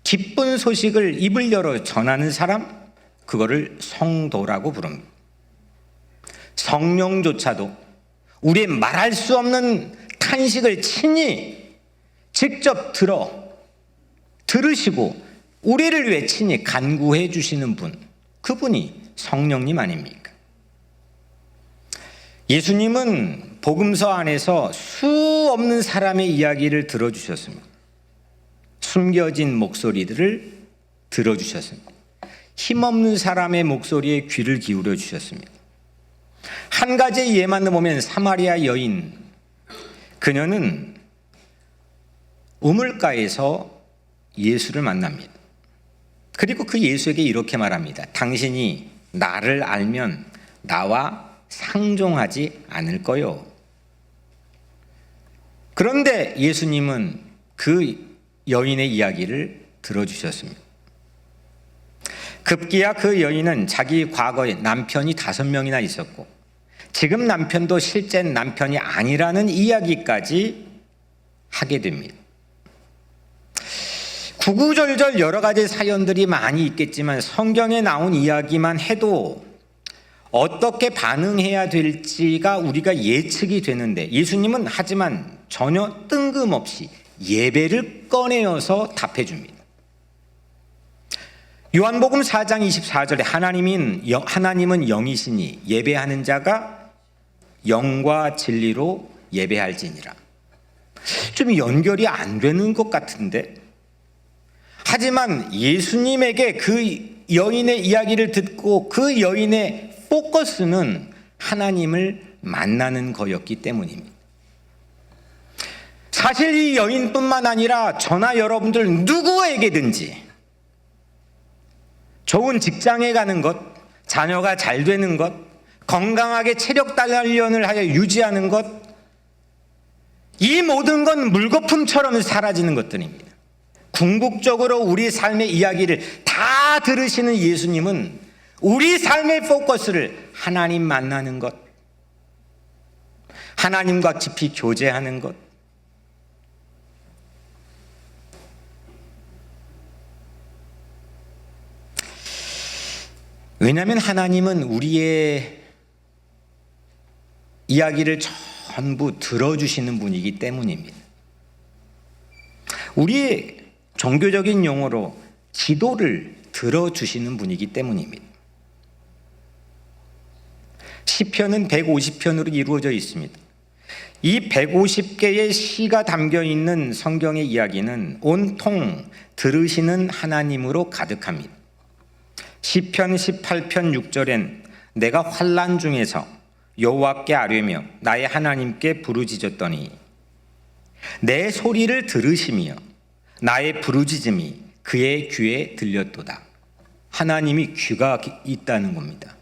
기쁜 소식을 입을 열어 전하는 사람, 그거를 성도라고 부릅니다. 성령조차도 우리의 말할 수 없는 탄식을 친히 직접 들으시고 우리를 위해 친히 간구해 주시는 분, 그분이 성령님 아닙니까? 예수님은 복음서 안에서 수 없는 사람의 이야기를 들어주셨습니다. 숨겨진 목소리들을 들어주셨습니다. 힘없는 사람의 목소리에 귀를 기울여 주셨습니다. 한 가지 예만 보면 사마리아 여인, 그녀는 우물가에서 예수를 만납니다. 그리고 그 예수에게 이렇게 말합니다. 당신이 나를 알면 나와 상종하지 않을 거요. 그런데 예수님은 그 여인의 이야기를 들어주셨습니다. 급기야 그 여인은 자기 과거에 남편이 5명이나 있었고 지금 남편도 실제 남편이 아니라는 이야기까지 하게 됩니다. 구구절절 여러 가지 사연들이 많이 있겠지만 성경에 나온 이야기만 해도 어떻게 반응해야 될지가 우리가 예측이 되는데 예수님은 하지만 전혀 뜬금없이 예배를 꺼내어서 답해 줍니다. 요한복음 4장 24절에 하나님은 영이시니 예배하는 자가 영과 진리로 예배할지니라. 좀 연결이 안 되는 것 같은데, 하지만 예수님에게 그 여인의 이야기를 듣고 그 여인의 포커스는 하나님을 만나는 거였기 때문입니다. 사실 이 여인뿐만 아니라 저나 여러분들 누구에게든지 좋은 직장에 가는 것, 자녀가 잘 되는 것, 건강하게 체력 단련을 하여 유지하는 것, 이 모든 건 물거품처럼 사라지는 것들입니다. 궁극적으로 우리 삶의 이야기를 다 들으시는 예수님은 우리 삶의 포커스를 하나님 만나는 것, 하나님과 깊이 교제하는 것, 왜냐하면 하나님은 우리의 이야기를 전부 들어주시는 분이기 때문입니다. 우리의 종교적인 용어로 기도를 들어주시는 분이기 때문입니다. 시편은 150편으로 이루어져 있습니다. 이 150개의 시가 담겨있는 성경의 이야기는 온통 들으시는 하나님으로 가득합니다. 시편 18편 6절엔 내가 환난 중에서 여호와께 아뢰며 나의 하나님께 부르짖었더니 내 소리를 들으시며 나의 부르짖음이 그의 귀에 들렸도다. 하나님이 귀가 있다는 겁니다.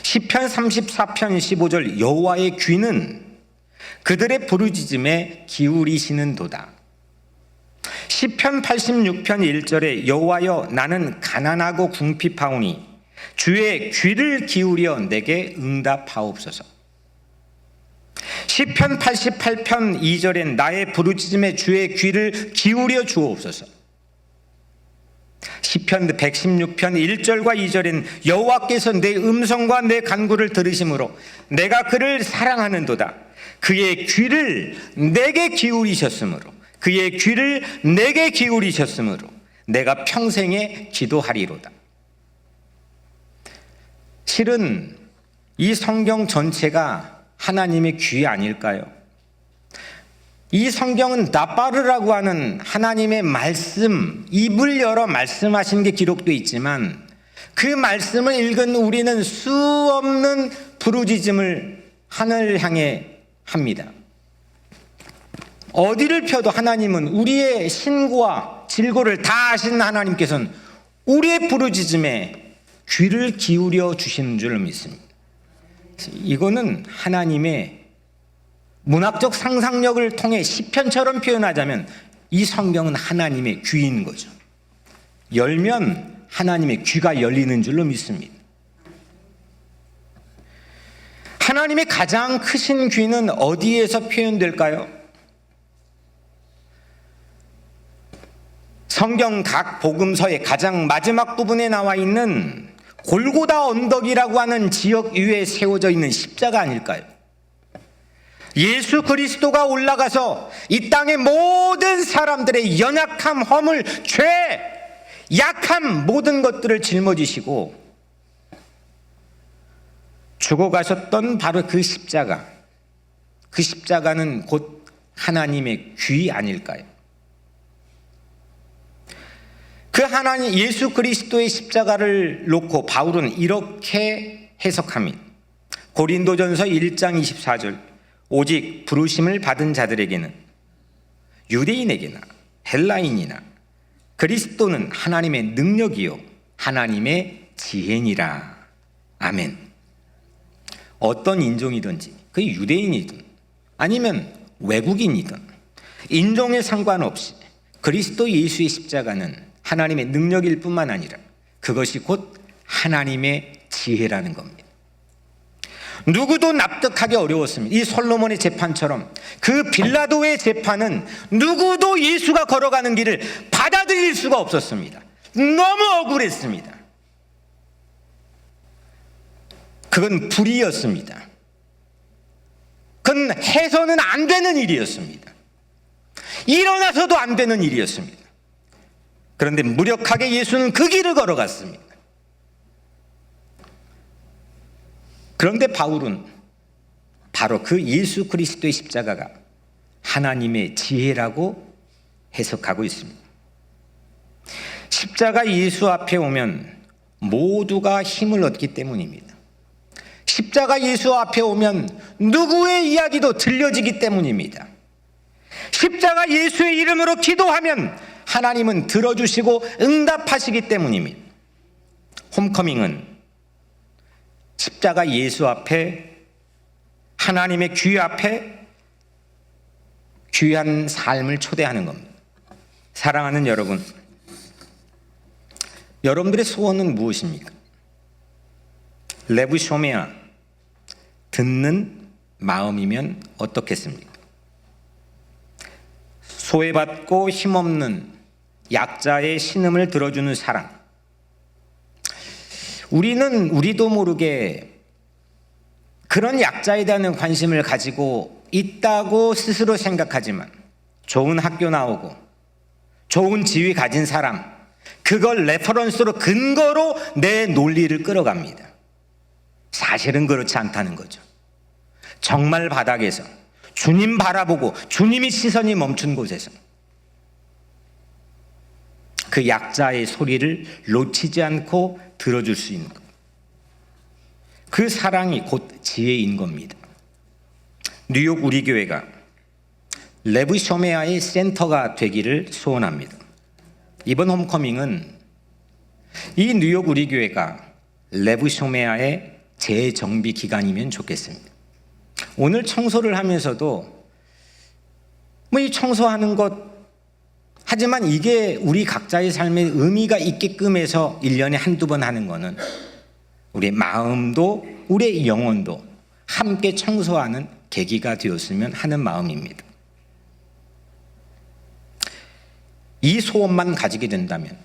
시편 34편 15절 여호와의 귀는 그들의 부르짖음에 기울이시는도다. 시편 86편 1절에 여호와여 나는 가난하고 궁핍하오니 주의 귀를 기울여 내게 응답하옵소서. 시편 88편 2절엔 나의 부르짖음에 주의 귀를 기울여 주옵소서. 시편 116편 1절과 2절엔 여호와께서 내 음성과 내 간구를 들으심으로 내가 그를 사랑하는도다. 그의 귀를 내게 기울이셨으므로 그의 귀를 내게 기울이셨으므로 내가 평생에 기도하리로다. 실은 이 성경 전체가 하나님의 귀 아닐까요? 이 성경은 나바르라고 하는 하나님의 말씀, 입을 열어 말씀하신 게 기록되어 있지만 그 말씀을 읽은 우리는 수없는 부르짖음을 하늘을 향해 합니다. 어디를 펴도 하나님은 우리의 신고와 질고를 다 아시는 하나님께서는 우리의 부르짖음에 귀를 기울여 주시는 줄 믿습니다. 이거는 하나님의 문학적 상상력을 통해 시편처럼 표현하자면 이 성경은 하나님의 귀인 거죠. 열면 하나님의 귀가 열리는 줄로 믿습니다. 하나님의 가장 크신 귀는 어디에서 표현될까요? 성경 각 복음서의 가장 마지막 부분에 나와 있는 골고다 언덕이라고 하는 지역 위에 세워져 있는 십자가 아닐까요? 예수 그리스도가 올라가서 이 땅의 모든 사람들의 연약함, 허물, 죄, 약함 모든 것들을 짊어지시고 죽어가셨던 바로 그 십자가, 그 십자가는 곧 하나님의 귀 아닐까요? 그 하나님 예수 그리스도의 십자가를 놓고 바울은 이렇게 해석합니다. 고린도전서 1장 24절, 오직 부르심을 받은 자들에게는, 유대인에게나 헬라인이나 그리스도는 하나님의 능력이요 하나님의 지혜니라. 아멘. 어떤 인종이든지, 그 유대인이든 아니면 외국인이든 인종에 상관없이 그리스도 예수의 십자가는 하나님의 능력일 뿐만 아니라 그것이 곧 하나님의 지혜라는 겁니다. 누구도 납득하기 어려웠습니다. 이 솔로몬의 재판처럼 그 빌라도의 재판은 누구도 예수가 걸어가는 길을 받아들일 수가 없었습니다. 너무 억울했습니다. 그건 불의였습니다. 그건 해서는 안 되는 일이었습니다. 일어나서도 안 되는 일이었습니다. 그런데 무력하게 예수는 그 길을 걸어갔습니다. 그런데 바울은 바로 그 예수 그리스도의 십자가가 하나님의 지혜라고 해석하고 있습니다. 십자가 예수 앞에 오면 모두가 힘을 얻기 때문입니다. 십자가 예수 앞에 오면 누구의 이야기도 들려지기 때문입니다. 십자가 예수의 이름으로 기도하면 하나님은 들어주시고 응답하시기 때문입니다. 홈커밍은 십자가 예수 앞에, 하나님의 귀 앞에 귀한 삶을 초대하는 겁니다. 사랑하는 여러분, 여러분들의 소원은 무엇입니까? 레브쇼메아, 듣는 마음이면 어떻겠습니까? 소외받고 힘없는 약자의 신음을 들어주는 사랑. 우리도 모르게 그런 약자에 대한 관심을 가지고 있다고 스스로 생각하지만 좋은 학교 나오고 좋은 지위 가진 사람, 그걸 레퍼런스로 근거로 내 논리를 끌어갑니다. 사실은 그렇지 않다는 거죠. 정말 바닥에서 주님 바라보고 주님의 시선이 멈춘 곳에서 그 약자의 소리를 놓치지 않고 들어줄 수 있는 것. 그 사랑이 곧 지혜인 겁니다. 뉴욕 우리 교회가 레브쇼메아의 센터가 되기를 소원합니다. 이번 홈커밍은 이 뉴욕 우리 교회가 레브쇼메아의 재정비 기간이면 좋겠습니다. 오늘 청소를 하면서도 이 청소하는 것, 하지만 이게 우리 각자의 삶에 의미가 있게끔 해서 1년에 한두 번 하는 거는 우리의 마음도 우리의 영혼도 함께 청소하는 계기가 되었으면 하는 마음입니다. 이 소원만 가지게 된다면,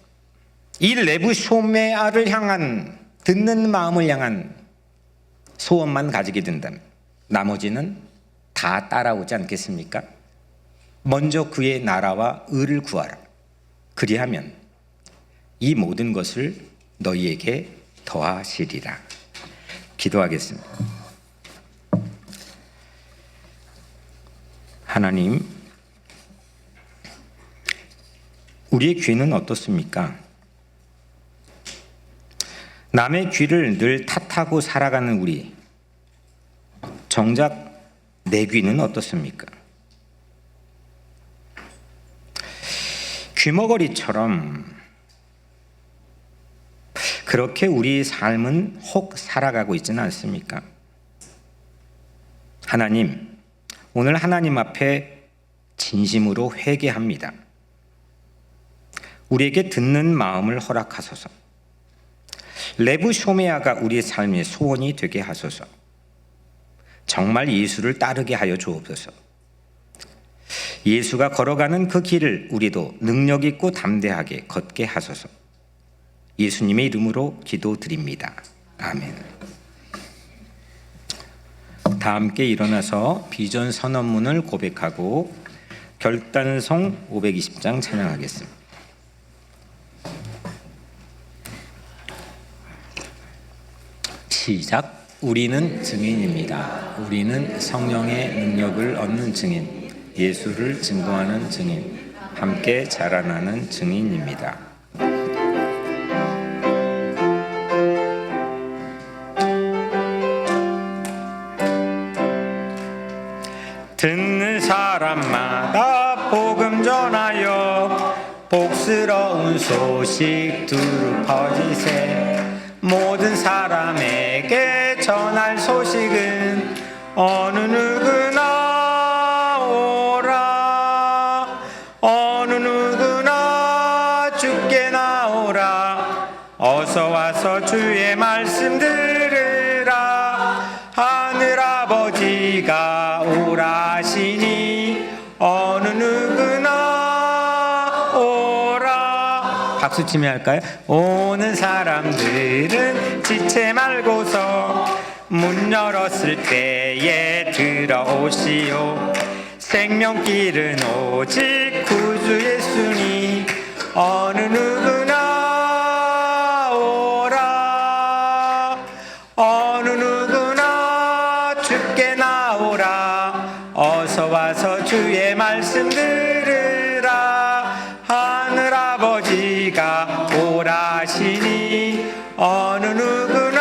이 레브쇼메아를 향한, 듣는 마음을 향한 소원만 가지게 된다면 나머지는 다 따라오지 않겠습니까? 먼저 그의 나라와 의를 구하라. 그리하면 이 모든 것을 너희에게 더하시리라. 기도하겠습니다. 하나님, 우리의 귀는 어떻습니까? 남의 귀를 늘 탓하고 살아가는 우리, 정작 내 귀는 어떻습니까? 귀머거리처럼 그렇게 우리 삶은 혹 살아가고 있지는 않습니까? 하나님, 오늘 하나님 앞에 진심으로 회개합니다. 우리에게 듣는 마음을 허락하소서. 레브쇼메아가 우리의 삶의 소원이 되게 하소서. 정말 예수를 따르게 하여 주옵소서. 예수가 걸어가는 그 길을 우리도 능력 있고 담대하게 걷게 하소서. 예수님의 이름으로 기도드립니다. 아멘. 다 함께 일어나서 비전 선언문을 고백하고 결단성 520장 찬양하겠습니다. 시작. 우리는 증인입니다. 우리는 성령의 능력을 얻는 증인, 예수를 증거하는 증인, 함께 자라나는 증인입니다. 듣는 사람마다 복음 전하여 복스러운 소식 두루 퍼지세. 모든 사람에게 전할 소식은 어느 누구나 오라. 어느 누구나 주께 나오라. 어서 와서 주의 말씀 들으라. 하늘아버지가 오라 하시니 어느 누구나 오라. 박수치며 할까요? 오는 사람들은 지체 말고서 문 열었을 때에 들어오시오. 생명길은 오직 구주 예수니 어느 누구나 오라. 어느 누구나 주께 나오라. 어서 와서 주의 말씀 들으라. 하늘아버지가 오라 하시니 어느 누구나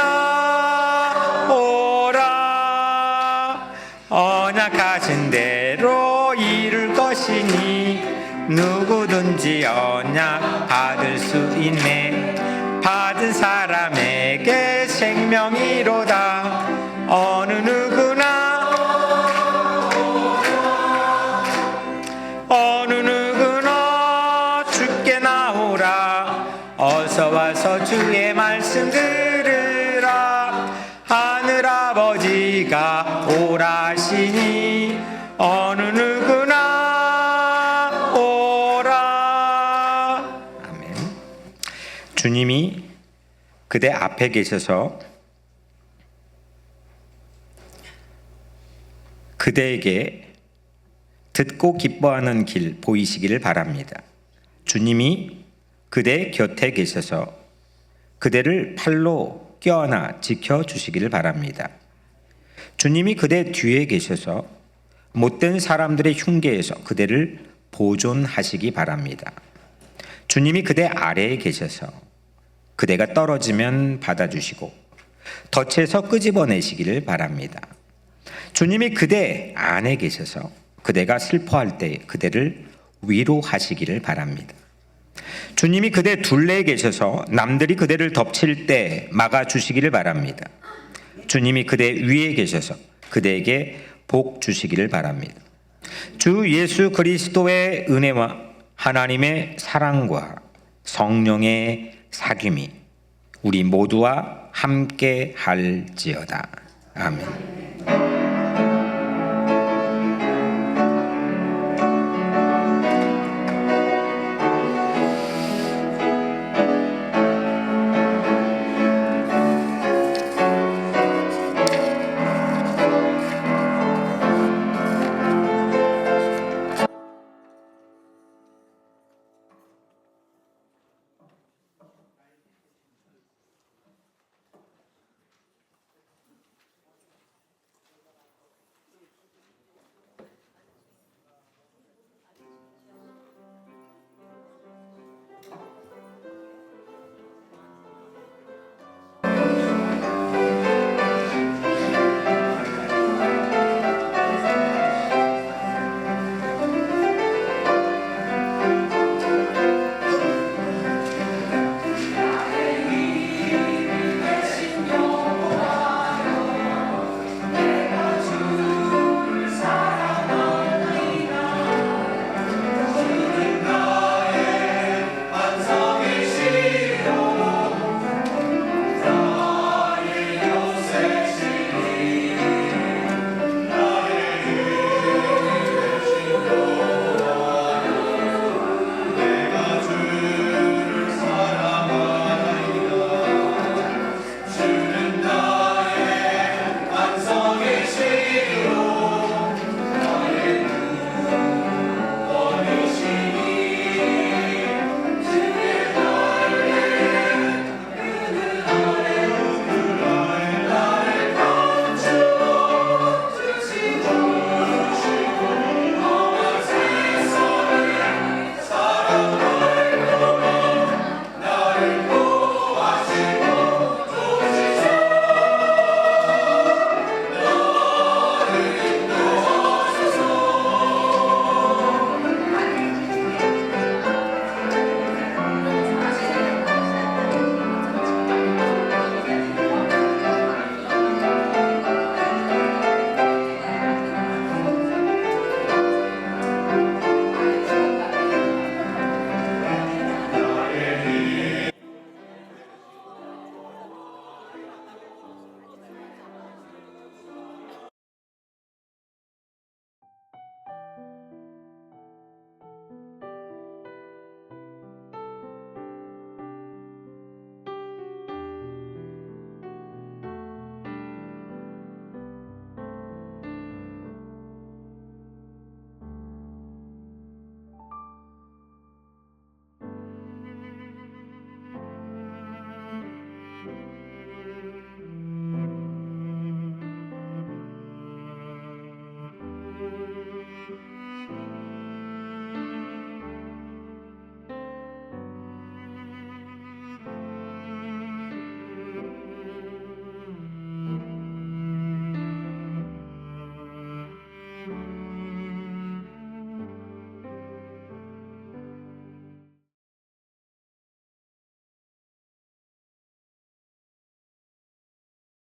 오라. 언약하신 대로 이룰 것이니 누구든지 언약 받을 수 있네. 받은 사람에게 생명이로다. 어느 누구나 어느 누구나 주께 나오라. 어서 와서 주의 말씀 들으라. 하늘아버지가 오라 하시니 어느 누구나 오라. 아멘. 주님이 그대 앞에 계셔서 그대에게 듣고 기뻐하는 길 보이시기를 바랍니다. 주님이 그대 곁에 계셔서 그대를 팔로 껴안아 지켜주시기를 바랍니다. 주님이 그대 뒤에 계셔서 못된 사람들의 흉계에서 그대를 보존하시기 바랍니다. 주님이 그대 아래에 계셔서 그대가 떨어지면 받아주시고 덫에서 끄집어내시기를 바랍니다. 주님이 그대 안에 계셔서 그대가 슬퍼할 때 그대를 위로하시기를 바랍니다. 주님이 그대 둘레에 계셔서 남들이 그대를 덮칠 때 막아주시기를 바랍니다. 주님이 그대 위에 계셔서 그대에게 복 주시기를 바랍니다. 주 예수 그리스도의 은혜와 하나님의 사랑과 성령의 사귐이 우리 모두와 함께 할지어다. 아멘.